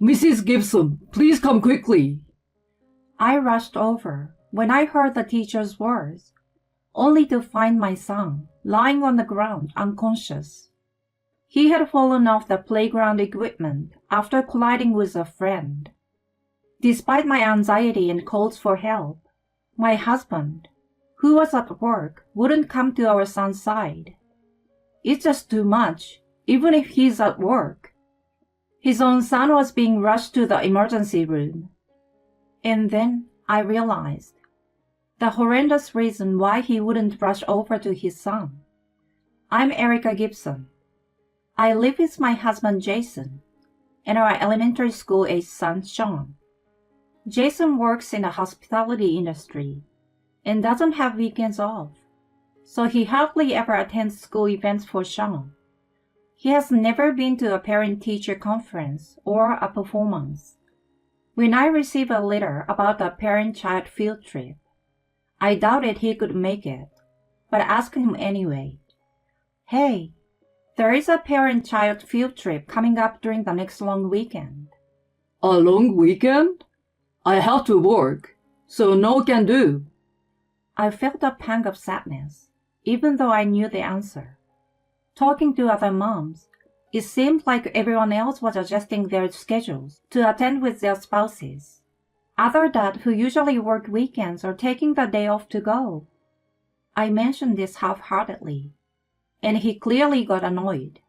Mrs. Gibson, please come quickly. I rushed over when I heard the teacher's words, only to find my son lying on the ground unconscious. He had fallen off the playground equipment after colliding with a friend. Despite my anxiety and calls for help, my husband, who was at work, wouldn't come to our son's side. It's just too much, even if he's at work. His own son was being rushed to the emergency room. And then I realized the horrendous reason why he wouldn't rush over to his son. I'm Erica Gibson. I live with my husband Jason and our elementary school-age son Sean. Jason works in the hospitality industry and doesn't have weekends off, so he hardly ever attends school events for Sean. He has never been to a parent-teacher conference or a performance. When I received a letter about a parent-child field trip, I doubted he could make it, but asked him anyway. Hey, there is a parent-child field trip coming up during the next long weekend. A long weekend? I have to work, so no can do. I felt a pang of sadness, even though I knew the answer. Talking to other moms, it seemed like everyone else was adjusting their schedules to attend with their spouses. Other dads who usually work weekends are taking the day off to go. I mentioned this half-heartedly, and he clearly got annoyed.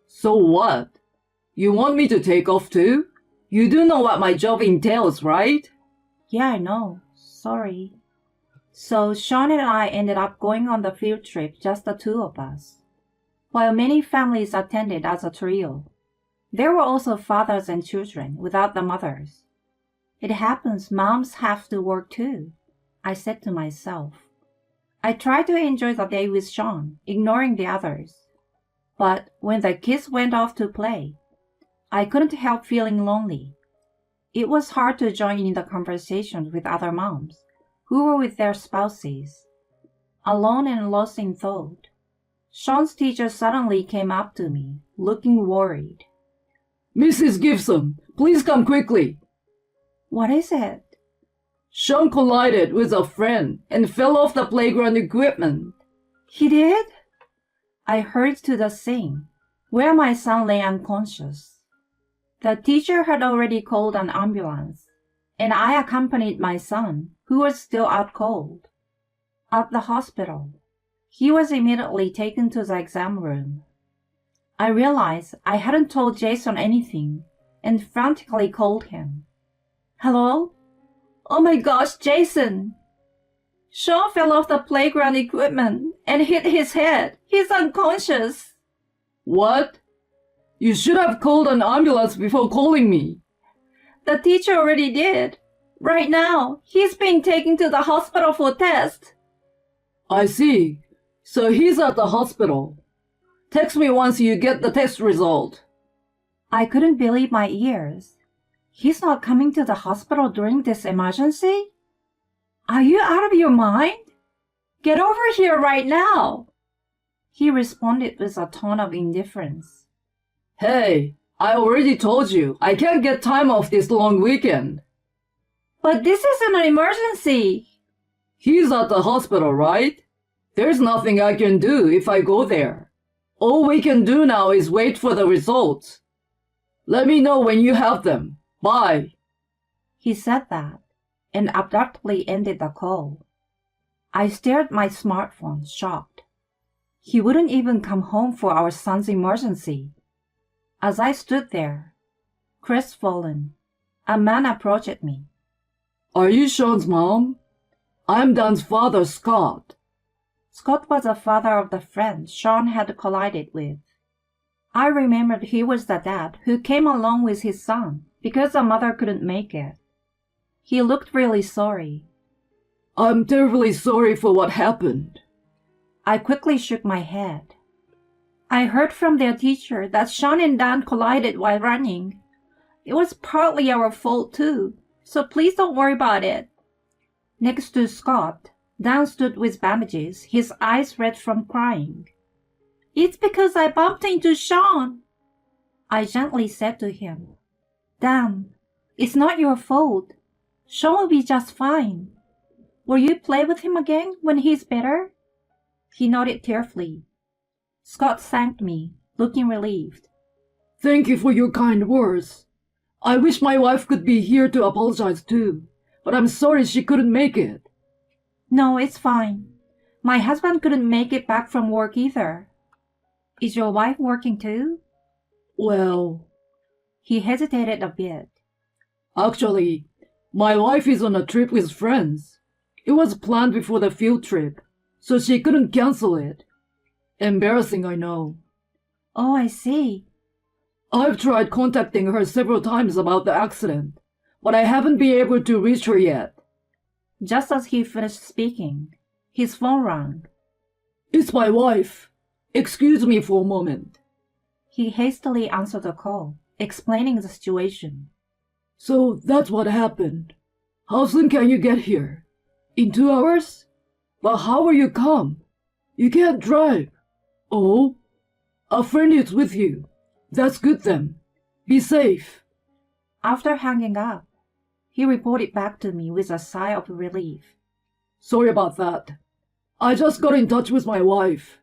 So what? You want me to take off too? You do know what my job entails, right? Yeah, I know. Sorry. So Sean and I ended up going on the field trip, just the two of us. While many families attended as a trio, there were also fathers and children without the mothers. It happens moms have to work too, I said to myself. I tried to enjoy the day with Sean, ignoring the others. But when the kids went off to play, I couldn't help feeling lonely. It was hard to join in the conversations with other moms who were with their spouses. Alone and lost in thought, Sean's teacher suddenly came up to me, looking worried. Mrs. Gibson, please come quickly. What is it? Sean collided with a friend and fell off the playground equipment. He did? I hurried to the scene, where my son lay unconscious. The teacher had already called an ambulance, and I accompanied my son, who was still out cold. At the hospital, he was immediately taken to the exam room. I realized I hadn't told Jason anything and frantically called him. Hello? Oh my gosh, Jason! Sean fell off the playground equipment and hit his head. He's unconscious. What? You should have called an ambulance before calling me. The teacher already did. Right now, he's being taken to the hospital for tests. I see. So he's at the hospital. Text me once you get the test result. I couldn't believe my ears. He's not coming to the hospital during this emergency? Are you out of your mind? Get over here right now. He responded with a tone of indifference. Hey, I already told you I can't get time off this long weekend. But this isn't an emergency. He's at the hospital, right? There's nothing I can do if I go there. All we can do now is wait for the results. Let me know when you have them. Bye. He said that and abruptly ended the call. I stared at my smartphone, shocked. He wouldn't even come home for our son's emergency. As I stood there, crestfallen, a man approached me. Are you Sean's mom? I'm Dan's father, Scott. Scott was the father of the friend Sean had collided with. I remembered he was the dad who came along with his son because the mother couldn't make it. He looked really sorry. I'm terribly sorry for what happened. I quickly shook my head. I heard from their teacher that Sean and Dan collided while running. It was partly our fault too, so please don't worry about it. Next to Scott, Dan stood with bandages, his eyes red from crying. It's because I bumped into Sean, I gently said to him. Dan, it's not your fault. Sean will be just fine. Will you play with him again when he's better? He nodded tearfully. Scott thanked me, looking relieved. Thank you for your kind words. I wish my wife could be here to apologize too, but I'm sorry she couldn't make it. No, it's fine. My husband couldn't make it back from work either. Is your wife working too? Well, He hesitated a bit. actually, my wife is on a trip with friends. It was planned before the field trip, so she couldn't cancel it. Embarrassing, I know. Oh, I see. I've tried contacting her several times about the accident, but I haven't been able to reach her yet. Just as he finished speaking, his phone rang. It's my wife. Excuse me for a moment. He hastily answered the call, explaining the situation. So that's what happened. How soon can you get here? In 2 hours? But how will you come? You can't drive. Oh? A friend is with you. That's good then. Be safe. After hanging up, he reported back to me with a sigh of relief. Sorry about that. I just got in touch with my wife.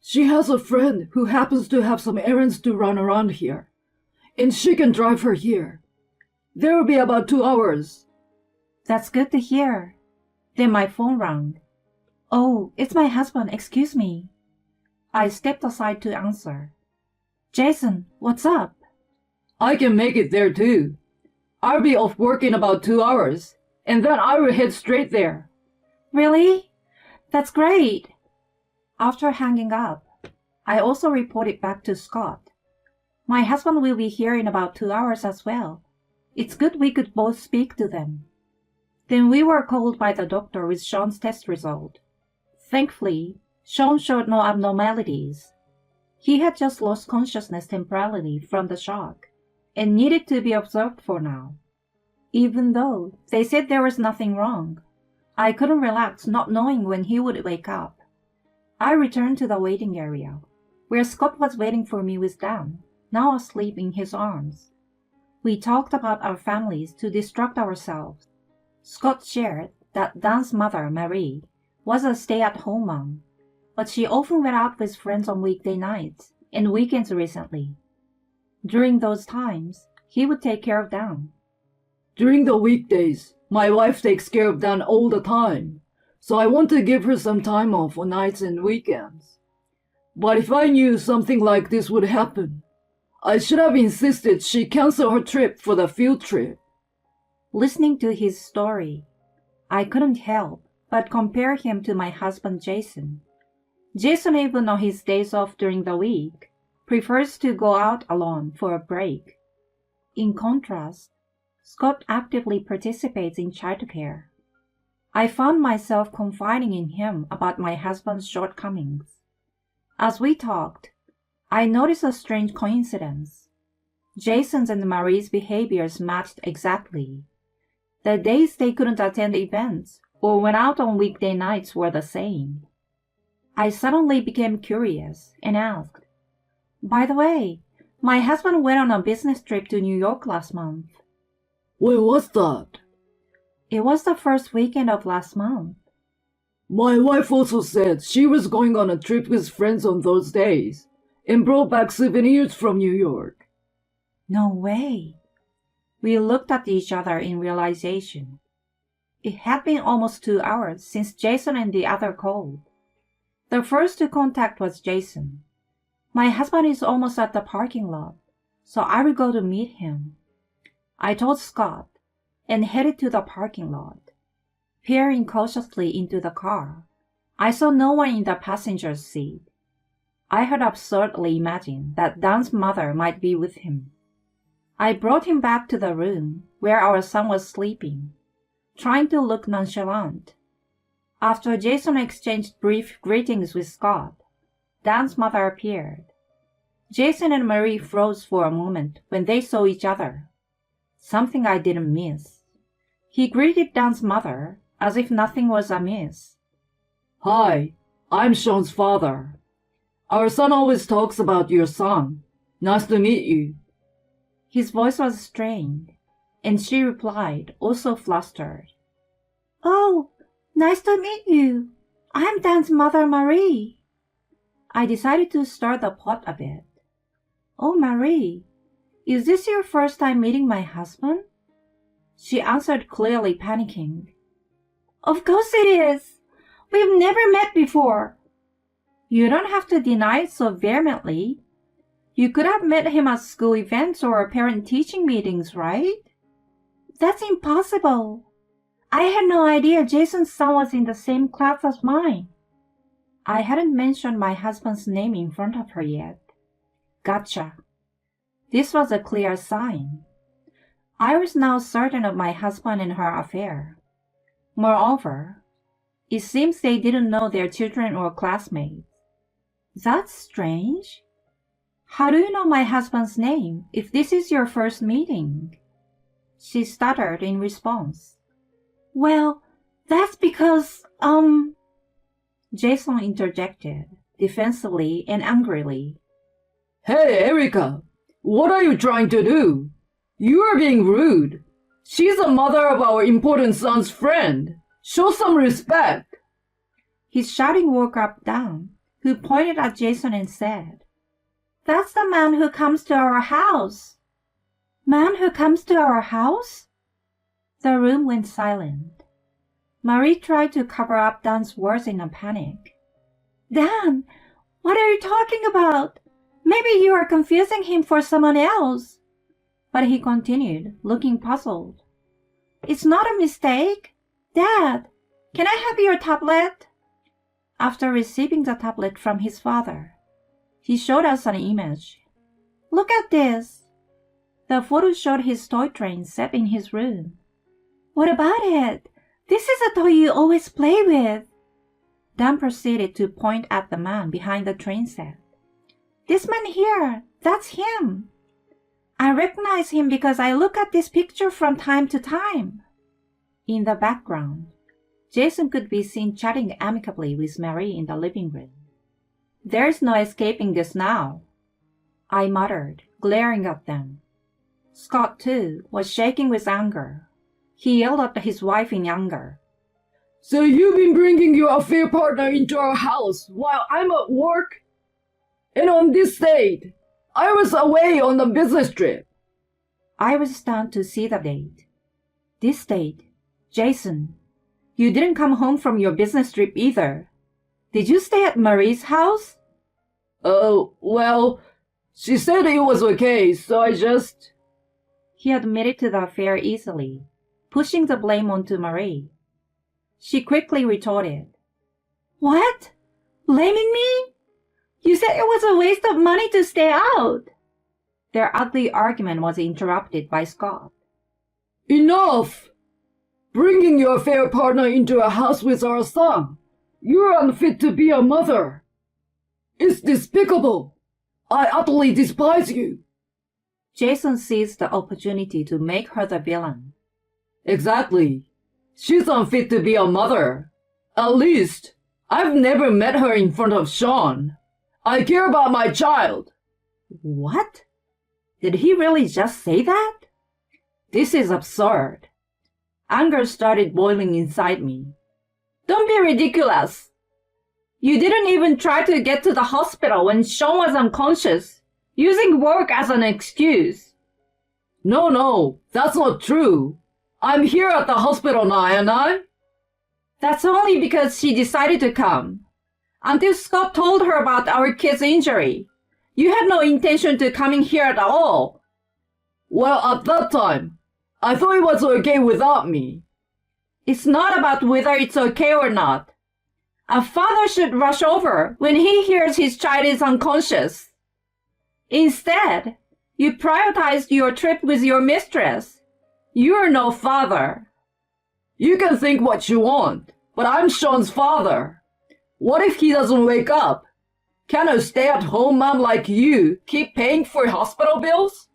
She has a friend who happens to have some errands to run around here, and she can drive her here. There will be about 2 hours. That's good to hear. Then my phone rang. Oh, it's my husband, excuse me. I stepped aside to answer. Jason, what's up? I can make it there too. I'll be off work in about 2 hours, and then I will head straight there. Really? That's great. After hanging up, I also reported back to Scott. My husband will be here in about 2 hours as well. It's good we could both speak to them. Then we were called by the doctor with Sean's test result. Thankfully, Sean showed no abnormalities. He had just lost consciousness temporarily from the shock and needed to be observed for now. Even though they said there was nothing wrong, I couldn't relax not knowing when he would wake up. I returned to the waiting area, where Scott was waiting for me with Dan, now asleep in his arms. We talked about our families to distract ourselves. Scott shared that Dan's mother, Marie, was a stay-at-home mom, but she often went out with friends on weekday nights and weekends recently. During those times, he would take care of Dan. During the weekdays, my wife takes care of Dan all the time, so I want to give her some time off on nights and weekends. But if I knew something like this would happen, I should have insisted she cancel her trip for the field trip. Listening to his story, I couldn't help but compare him to my husband Jason. Jason, even on his days off during the week, prefers to go out alone for a break. In contrast, Scott actively participates in childcare. I found myself confiding in him about my husband's shortcomings. As we talked, I noticed a strange coincidence. Jason's and Marie's behaviors matched exactly. The days they couldn't attend events or went out on weekday nights were the same. I suddenly became curious and asked, "By the way, my husband went on a business trip to New York last month." When was that? It was the first weekend of last month. My wife also said she was going on a trip with friends on those days and brought back souvenirs from New York. No way. We looked at each other in realization. It had been almost 2 hours since Jason and the other called. The first to contact was Jason. My husband is almost at the parking lot, so I will go to meet him. I told Scott and headed to the parking lot. Peering cautiously into the car, I saw no one in the passenger's seat. I had absurdly imagined that Dan's mother might be with him. I brought him back to the room where our son was sleeping, trying to look nonchalant. After Jason exchanged brief greetings with Scott, Dan's mother appeared. Jason and Marie froze for a moment when they saw each other, something I didn't miss. He greeted Dan's mother as if nothing was amiss. Hi, I'm Sean's father. Our son always talks about your son. Nice to meet you. His voice was strained, and she replied, also flustered. Oh, nice to meet you. I'm Dan's mother, Marie. I decided to stir the pot a bit. Oh, Marie, is this your first time meeting my husband? She answered, clearly panicking. Of course it is. We've never met before. You don't have to deny it so vehemently. You could have met him at school events or parent-teaching meetings, right? That's impossible. I had no idea Jason's son was in the same class as mine. I hadn't mentioned my husband's name in front of her yet. Gotcha. This was a clear sign. I was now certain of my husband and her affair. Moreover, it seems they didn't know their children or classmates. That's strange. How do you know my husband's name if this is your first meeting? She stuttered in response. Well, that's because, Jason interjected, defensively and angrily. Hey, Erica, what are you trying to do? You are being rude. She's the mother of our important son's friend. Show some respect. His shouting woke up Dan, who pointed at Jason and said, That's the man who comes to our house. Man who comes to our house? The room went silent. Marie tried to cover up Dan's words in a panic. Dan, what are you talking about? Maybe you are confusing him for someone else. But he continued, looking puzzled. It's not a mistake. Dad, can I have your tablet? After receiving the tablet from his father, he showed us an image. Look at this. The photo showed his toy train set in his room. What about it? This is a toy you always play with. Dan proceeded to point at the man behind the train set. This man here, that's him. I recognize him because I look at this picture from time to time. In the background, Jason could be seen chatting amicably with Marie in the living room. There's no escaping this now, I muttered, glaring at them. Scott, too, was shaking with anger. He yelled at his wife in anger. So you've been bringing your affair partner into our house while I'm at work? And on this date, I was away on a business trip. I was stunned to see the date. This date, Jason, you didn't come home from your business trip either. Did you stay at Marie's house? Oh, well, she said it was okay, so I just... He admitted to the affair easily, pushing the blame onto Marie. She quickly retorted. What? Blaming me? You said it was a waste of money to stay out. Their ugly argument was interrupted by Scott. Enough! Bringing your affair partner into a house with our son. You're unfit to be a mother. It's despicable. I utterly despise you. Jason seized the opportunity to make her the villain. Exactly. She's unfit to be a mother. At least, I've never met her in front of Sean. I care about my child. What? Did he really just say that? This is absurd. Anger started boiling inside me. Don't be ridiculous. You didn't even try to get to the hospital when Sean was unconscious, using work as an excuse. No, that's not true. I'm here at the hospital now, and I... That's only because she decided to come. Until Scott told her about our kid's injury, you had no intention to coming here at all. Well, at that time, I thought it was okay without me. It's not about whether it's okay or not. A father should rush over when he hears his child is unconscious. Instead, you prioritized your trip with your mistress. You're no father. You can think what you want, but I'm Sean's father. What if he doesn't wake up? Can a stay-at-home mom like you keep paying for hospital bills?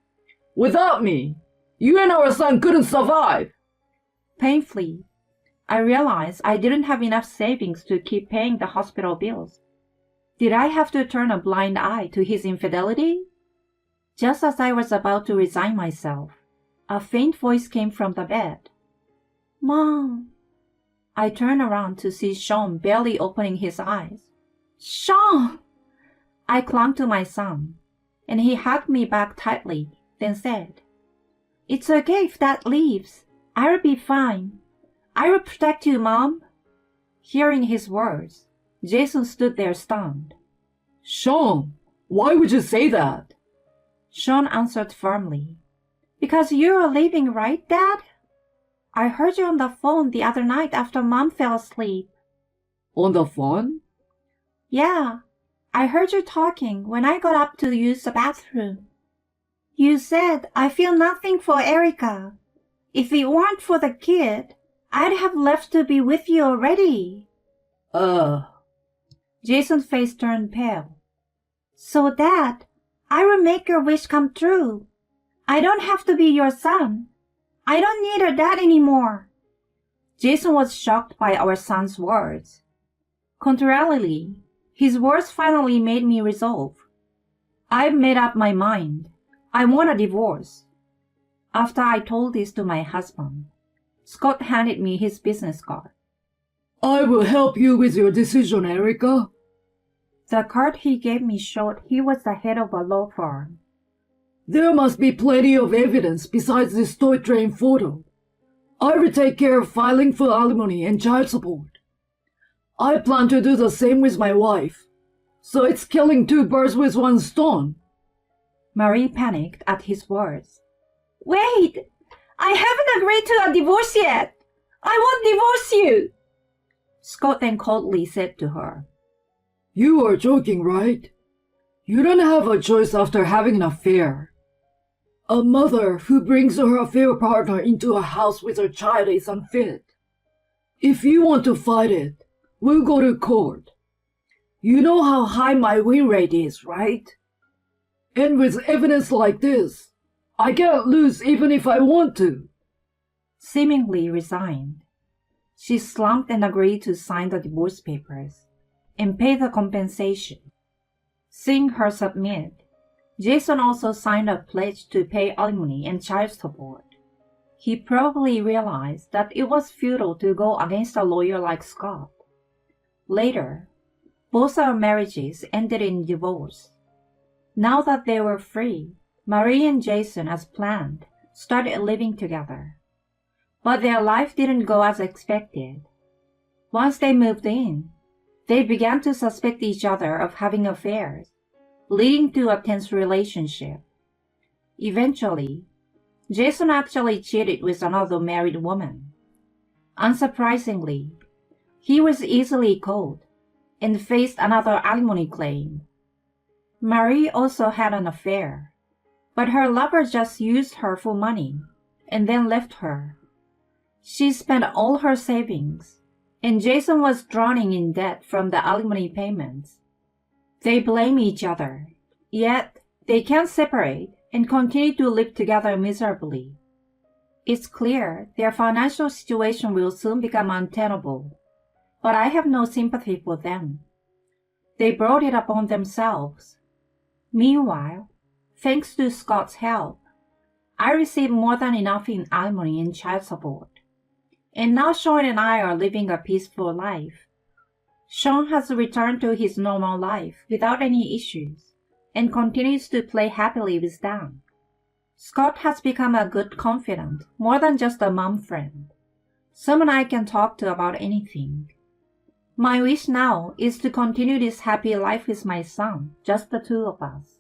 Without me, you and our son couldn't survive. Painfully, I realized I didn't have enough savings to keep paying the hospital bills. Did I have to turn a blind eye to his infidelity? Just as I was about to resign myself, a faint voice came from the bed. Mom! I turned around to see Sean barely opening his eyes. Sean! I clung to my son, and he hugged me back tightly, then said, It's okay if Dad leaves. I will be fine. I will protect you, Mom. Hearing his words, Jason stood there stunned. Sean, why would you say that? Sean answered firmly. Because you are leaving, right, Dad? I heard you on the phone the other night after Mom fell asleep. On the phone? Yeah, I heard you talking when I got up to use the bathroom. You said, I feel nothing for Erica. If it weren't for the kid, I'd have left to be with you already. Jason's face turned pale. So, Dad, I will make your wish come true. I don't have to be your son. I don't need a dad anymore. Jason was shocked by our son's words. Contrarily, his words finally made me resolve. I've made up my mind. I want a divorce. After I told this to my husband, Scott handed me his business card. I will help you with your decision, Erica. The card he gave me showed he was the head of a law firm. There must be plenty of evidence besides this toy train photo. I will take care of filing for alimony and child support. I plan to do the same with my wife, so it's killing two birds with one stone. Marie panicked at his words. Wait! I haven't agreed to a divorce yet! I won't divorce you! Scott then coldly said to her, You are joking, right? You don't have a choice after having an affair. A mother who brings her affair partner into a house with her child is unfit. If you want to fight it, we'll go to court. You know how high my win rate is, right? And with evidence like this, I can't lose even if I want to. Seemingly resigned, she slumped and agreed to sign the divorce papers and pay the compensation. Seeing her submit, Jason also signed a pledge to pay alimony and child support. He probably realized that it was futile to go against a lawyer like Scott. Later, both our marriages ended in divorce. Now that they were free, Marie and Jason, as planned, started living together. But their life didn't go as expected. Once they moved in, they began to suspect each other of having affairs, leading to a tense relationship. Eventually, Jason actually cheated with another married woman. Unsurprisingly, he was easily caught and faced another alimony claim. Marie also had an affair, but her lover just used her for money and then left her. She spent all her savings, and Jason was drowning in debt from the alimony payments. They blame each other, yet they can't separate and continue to live together miserably. It's clear their financial situation will soon become untenable, but I have no sympathy for them. They brought it upon themselves. Meanwhile, thanks to Scott's help, I received more than enough in alimony and child support. And now Sean and I are living a peaceful life. Sean has returned to his normal life without any issues and continues to play happily with Dan. Scott has become a good confidant, more than just a mom friend. Someone I can talk to about anything. My wish now is to continue this happy life with my son, just the two of us.